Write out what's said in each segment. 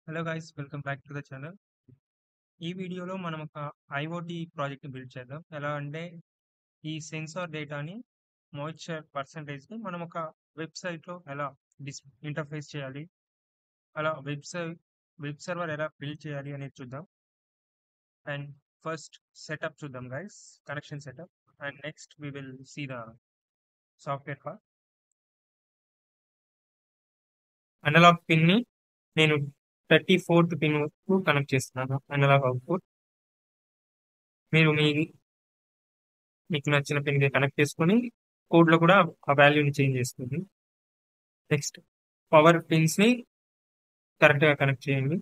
Hello guys, welcome back to the channel. ఈ వీడియోలో మనం ఒక ఐఓటీ ప్రాజెక్ట్ని బిల్డ్ చేద్దాం. ఎలా అంటే ఈ సెన్సార్ డేటాని మాయిశ్చర్ పర్సంటేజ్ని మనం ఒక వెబ్సైట్లో ఎలా ఇంటర్ఫేస్ చేయాలి, అలా వెబ్ సర్వర్ ఎలా బిల్డ్ చేయాలి అనేది చూద్దాం. అండ్ ఫస్ట్ సెటప్ చూద్దాం guys, connection setup. And next we will see the software part. Analog పిన్ని నేను 34th పిన్ వరకు కనెక్ట్ చేస్తున్నాను. అనలాగ్ అవుట్పుట్ మీరు మీకు నచ్చిన పిన్ కనెక్ట్ చేసుకొని కోడ్లో కూడా ఆ వాల్యూని చేంజ్ చేస్తుంది. నెక్స్ట్ పవర్ పిన్స్ని కరెక్ట్గా కనెక్ట్ చేయండి.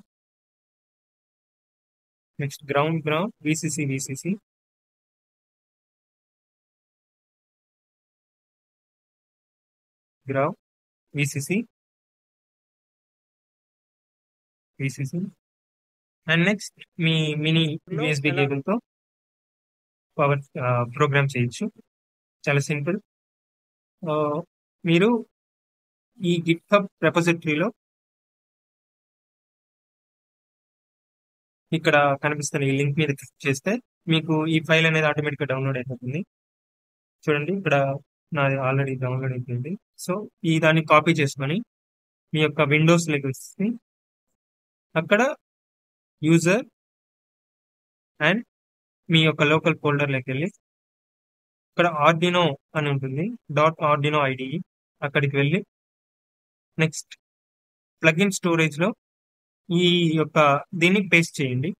Next ground VCC ground VCC and next మీ మినీ యూఎస్బి కేబుల్తో పవర్ ప్రోగ్రామ్ చేయొచ్చు. చాలా సింపుల్. మీరు ఈ గిట్హబ్ రెపోజిటరీలో ఇక్కడ కనిపిస్తున్న ఈ లింక్ మీద క్లిక్ చేస్తే మీకు ఈ ఫైల్ అనేది ఆటోమేటిక్గా డౌన్లోడ్ అయిపోతుంది. చూడండి, ఇక్కడ నాది ఆల్రెడీ డౌన్లోడ్ అయిపోయింది. సో ఈ దాన్ని కాపీ చేసుకొని మీ యొక్క విండోస్ లెవెల్స్ని అక్కడ యూజర్ అండ్ మీ యొక్క లోకల్ ఫోల్డర్లోకి వెళ్ళి ఇక్కడ ఆర్డినో అని ఉంటుంది, .ఆర్డినో ఐడి, అక్కడికి వెళ్ళి నెక్స్ట్ ప్లగిన్ స్టోరేజ్లో ఈ యొక్క దీన్ని పేస్ట్ చేయండి.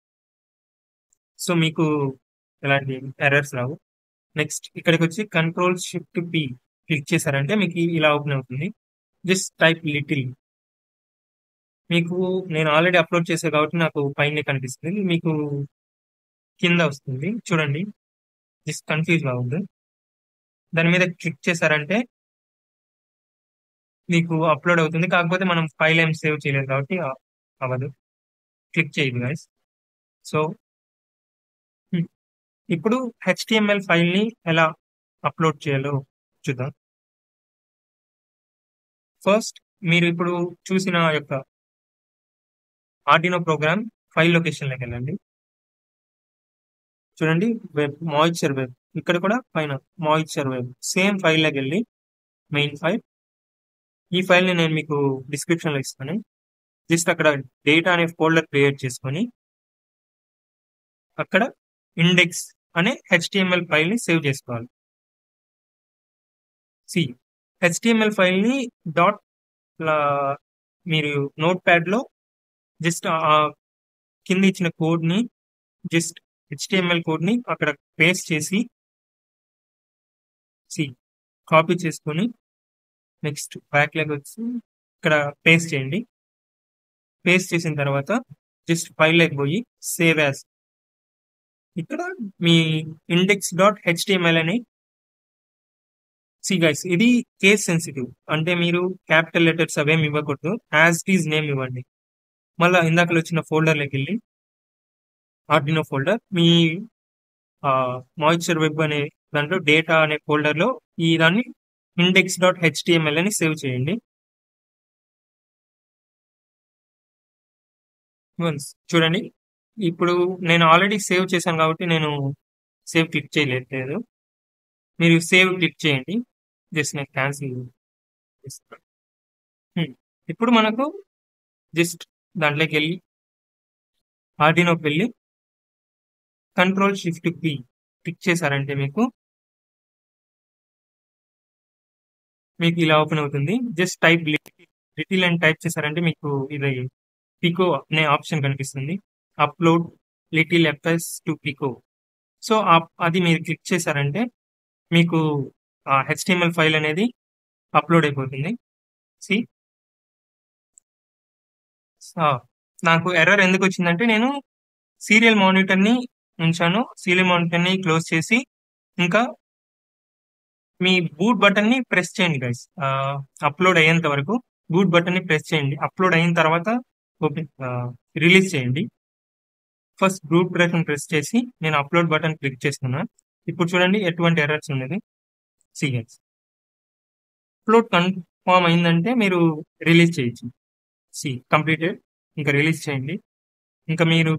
సో మీకు ఎలాంటి ఎర్రర్స్ రావు. నెక్స్ట్ ఇక్కడికి వచ్చి Ctrl+Shift+P క్లిక్ చేశారంటే మీకు ఇలా ఓపెన్ అవుతుంది. Just type little. మీకు నేను ఆల్రెడీ అప్లోడ్ చేసే కాబట్టి నాకు పైన కనిపిస్తుంది, మీకు కింద వస్తుంది. చూడండి, జస్ట్ కన్ఫ్యూజ్ అవుతుంది. దాని మీద క్లిక్ చేశారంటే మీకు అప్లోడ్ అవుతుంది. కాకపోతే మనం ఫైల్ ఏం సేవ్ చేయలేదు కాబట్టి అవ్వదు. క్లిక్ చేయదు గైస్. సో ఇప్పుడు HTML ఫైల్ని ఎలా అప్లోడ్ చేయాలో చూద్దాం. ఫస్ట్ మీరు ఇప్పుడు చూసిన యొక్క ఆర్డినో ప్రోగ్రామ్ ఫైల్ లొకేషన్లోకి వెళ్ళండి. చూడండి, మాయిశ్చర్ వెబ్, ఇక్కడ కూడా పైన మాయిశ్చర్ వెబ్ సేమ్ ఫైల్లోకి వెళ్ళి మెయిన్ ఫైల్. ఈ ఫైల్ని నేను మీకు డిస్క్రిప్షన్లో ఇస్తాను. జస్ట్ అక్కడ డేటా అనే ఫోల్డర్ క్రియేట్ చేసుకొని అక్కడ ఇండెక్స్ అనే HTML ఫైల్ని సేవ్ చేసుకోవాలి. HTML ఫైల్ని మీరు నోట్ ప్యాడ్లో జస్ట్ కింద ఇచ్చిన కోడ్ని జస్ట్ HTML కోడ్ని అక్కడ పేస్ట్ చేసి కాపీ చేసుకొని నెక్స్ట్ బ్యాక్లాగ్ వచ్చి ఇక్కడ పేస్ట్ చేయండి. పేస్ట్ చేసిన తర్వాత జస్ట్ ఫైల్లోకి పోయి సేవ్ యాజ్, ఇక్కడ మీ index.html అని. గైస్, ఇది కేస్ సెన్సిటివ్, అంటే మీరు క్యాపిటల్ లెటర్స్ అవేమి ఇవ్వకూడదు, యాజ్ ఇట్ ఈజ్ నేమ్ ఇవ్వండి. మళ్ళీ ఇందాకలో వచ్చిన ఫోల్డర్లోకి వెళ్ళి ఆర్డినో ఫోల్డర్, మీ మాయిశ్చర్ వెబ్ అనే దాంట్లో డేటా అనే ఫోల్డర్లో ఈ దాన్ని index.html అని సేవ్ చేయండి. చూడండి, ఇప్పుడు నేను ఆల్రెడీ సేవ్ చేశాను కాబట్టి నేను సేవ్ క్లిక్ చేయలేదు. మీరు సేవ్ క్లిక్ చేయండి. జస్ట్ నేను క్యాన్సిల్ చేస్తాను. ఇప్పుడు మనకు జస్ట్ దాంట్లోకి వెళ్ళి ఆర్డినోకి వెళ్ళి Ctrl+Shift+P క్లిక్ చేశారంటే మీకు ఇలా ఓపెన్ అవుతుంది. జస్ట్ టైప్ లిటిల్ అని టైప్ చేశారంటే మీకు ఇది పికో అనే ఆప్షన్ కనిపిస్తుంది, upload little FS to pico. So అది మీరు క్లిక్ చేశారంటే మీకు HTML ఫైల్ అనేది అప్లోడ్ అయిపోతుంది. నాకు ఎర్రర్ ఎందుకు వచ్చిందంటే నేను సీరియల్ మానిటర్ని ఉంచాను. సీరియల్ మానిటర్ని క్లోజ్ చేసి ఇంకా మీ బూట్ బటన్ని ప్రెస్ చేయండి గైస్. అప్లోడ్ అయ్యేంత వరకు బూట్ బటన్ని ప్రెస్ చేయండి. అప్లోడ్ అయిన తర్వాత రిలీజ్ చేయండి. ఫస్ట్ బూట్ బటన్ ప్రెస్ చేసి నేను అప్లోడ్ బటన్ క్లిక్ చేస్తున్నాను. ఇప్పుడు చూడండి ఎటువంటి ఎర్రర్స్ ఉన్నది. గైస్, అప్లోడ్ కన్ఫర్మ్ అయిందంటే మీరు రిలీజ్ చేయొచ్చు. కంప్లీటెడ్. ఇంకా రిలీజ్ చేయండి. ఇంకా మీరు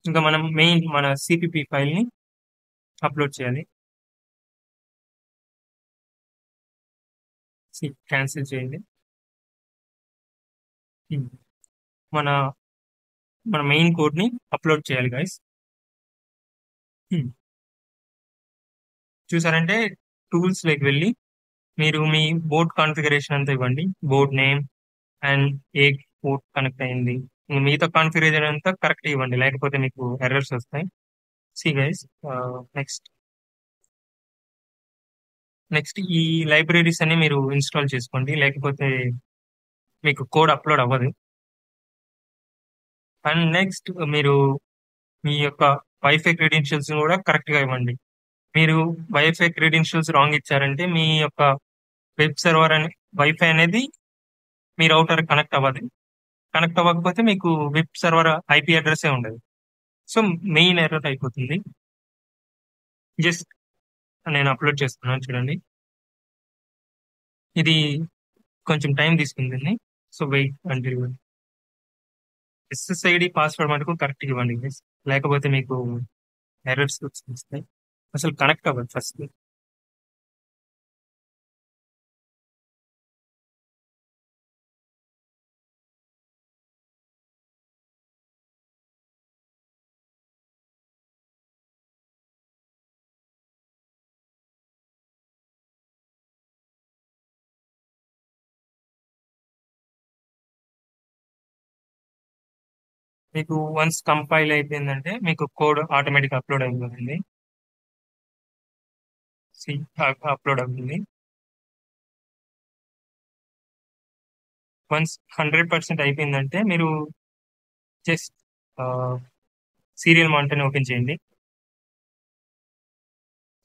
ఇంకా మనం మెయిన్ మన సిపిపి ఫైల్ని అప్లోడ్ చేయాలి. క్యాన్సిల్ చేయండి. ఉమ్. మన మన మెయిన్ కోడ్ని అప్లోడ్ చేయాలి గైస్. చూసారంటే టూల్స్లోకి వెళ్ళి మీరు మీ బోర్డ్ కాన్ఫిగరేషన్ అంతా ఇవ్వండి. Board name and A port connect అయింది, మిగతా కాన్ఫిగరేషన్ అంతా కరెక్ట్ ఇవ్వండి, లేకపోతే మీకు ఎర్రర్స్ వస్తాయి. సి గైస్, నెక్స్ట్ నెక్స్ట్ ఈ లైబ్రరీస్ అన్ని మీరు ఇన్స్టాల్ చేసుకోండి, లేకపోతే మీకు కోడ్ అప్లోడ్ అవ్వదు. అండ్ నెక్స్ట్ మీరు మీ యొక్క వైఫై క్రెడెన్షియల్స్ కూడా కరెక్ట్గా ఇవ్వండి. మీరు వైఫై క్రెడెన్షియల్స్ రాంగ్ ఇచ్చారంటే మీ యొక్క వెబ్ సర్వర్ అని వైఫై అనేది మీ రౌటర్ కనెక్ట్ అవ్వదు. కనెక్ట్ అవ్వకపోతే మీకు వెబ్ సర్వర్ ఐపీ అడ్రస్ ఉండదు. సో మెయిన్ ఎర్రర్ అయిపోతుంది. జస్ట్ నేను అప్లోడ్ చేస్తున్నాను చూడండి. ఇది కొంచెం టైం తీసుకుంటుంది. సో వెయిట్ అంటే ఎస్ఎస్ఐడి పాస్వర్డ్ మటుకు కరెక్ట్ ఇవ్వండి guys. లేకపోతే మీకు ఎర్రర్స్ వస్తాయి, అసలు కనెక్ట్ అవ్వదు ఫస్ట్. మీకు వన్స్ కంపైల్ అయిపోయిందంటే మీకు కోడ్ ఆటోమేటిక్ అప్లోడ్ అయిపోతుంది. అప్లోడ్ అవుతుంది. వన్స్ 100% అయిపోయిందంటే మీరు జస్ట్ సీరియల్ మానిటర్ని ఓపెన్ చేయండి.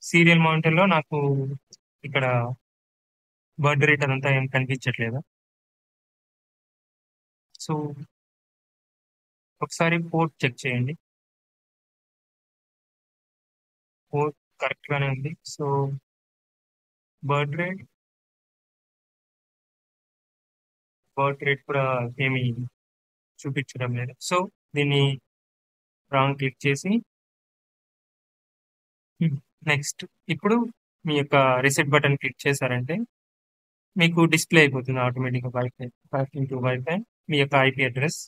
సీరియల్ మానిటర్లో నాకు ఇక్కడ బర్త్ రేట్ అదంతా ఏం కనిపించట్లేదు. సో ఒకసారి పోర్ట్ చెక్ చేయండి. పోర్ట్ కరెక్ట్గానే ఉంది. సో బర్త్ రేట్ కూడా ఏమి చూపించడం లేదు. సో దీన్ని రాంగ్ క్లిక్ చేసి నెక్స్ట్ ఇప్పుడు మీ యొక్క రీసెట్ బటన్ క్లిక్ చేశారంటే మీకు డిస్ప్లే అయిపోతుంది ఆటోమేటిక్గా వైఫై మీ యొక్క ఐపీ అడ్రస్.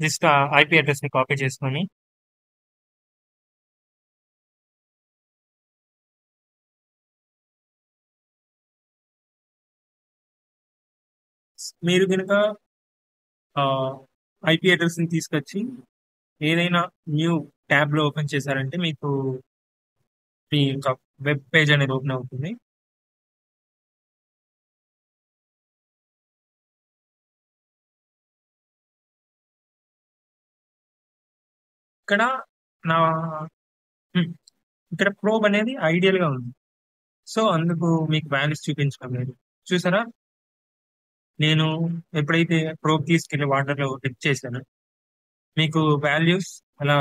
జస్ట్ ఆ ఐపీ అడ్రస్ని కాపీ చేసుకొని మీరు కనుక ఐపీ అడ్రస్ని తీసుకొచ్చి ఏదైనా న్యూ ట్యాబ్లో ఓపెన్ చేశారంటే మీకు మీ యొక్క వెబ్ పేజ్ అనేది ఓపెన్ అవుతుంది. ఇక్కడ నా ఇక్కడ ప్రోబ్ అనేది ఐడియల్గా ఉంది. సో అందుకు మీకు వాల్యూస్ చూపించడం లేదు. చూసారా, నేను ఎప్పుడైతే ప్రోబ్ తీసుకెళ్లి వాటర్లో డిప్ చేశానో మీకు వాల్యూస్ అలా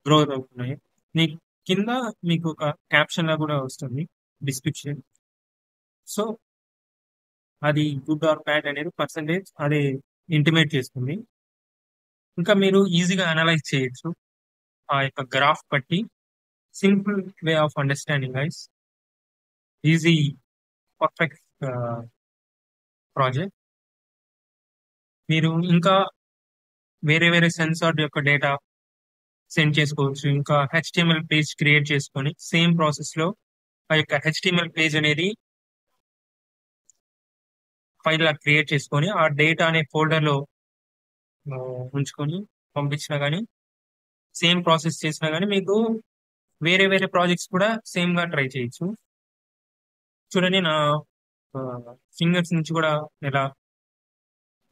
గ్రోత్ అవుతున్నాయి. మీ కింద మీకు ఒక క్యాప్షన్ లా కూడా వస్తుంది, డిస్క్రిప్షన్. సో అది గుడ్ ఆర్ బ్యాడ్ అనేది పర్సంటేజ్ అది ఇంటిమేట్ చేస్తుంది. ఇంకా మీరు ఈజీగా అనలైజ్ చేయొచ్చు ఆ యొక్క గ్రాఫ్ బట్టి. Simple way of understanding guys, easy perfect project. మీరు ఇంకా వేరే వేరే సెన్సార్ యొక్క డేటా సెండ్ చేసుకోవచ్చు. ఇంకా హెచ్టిఎంఎల్ పేజ్ క్రియేట్ చేసుకొని సేమ్ ప్రాసెస్లో ఆ యొక్క హెచ్టిఎంఎల్ పేజ్ అనేది ఫైల్ లా క్రియేట్ చేసుకొని ఆ డేటా అనే ఫోల్డర్లో ఉంచుకొని పంపించినా కానీ, సేమ్ ప్రాసెస్ చేసినా కానీ మీకు వేరే వేరే ప్రాజెక్ట్స్ కూడా సేమ్గా ట్రై చేయొచ్చు. చూడండి నా ఫింగర్స్ నుంచి కూడా ఎలా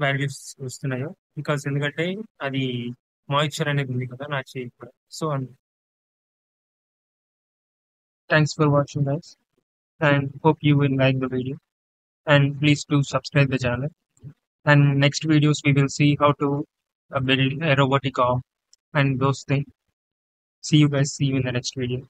వాల్యూస్ వస్తున్నాయో, బికాస్ ఎందుకంటే అది మాయిశ్చర్ అనేది ఉంది కదా నా చేయి కూడా. So thanks for watching guys and hope you will like the video, and please do subscribe the channel. And next videos we will see how to build a robotic arm and those things. See you guys, see you in the next video.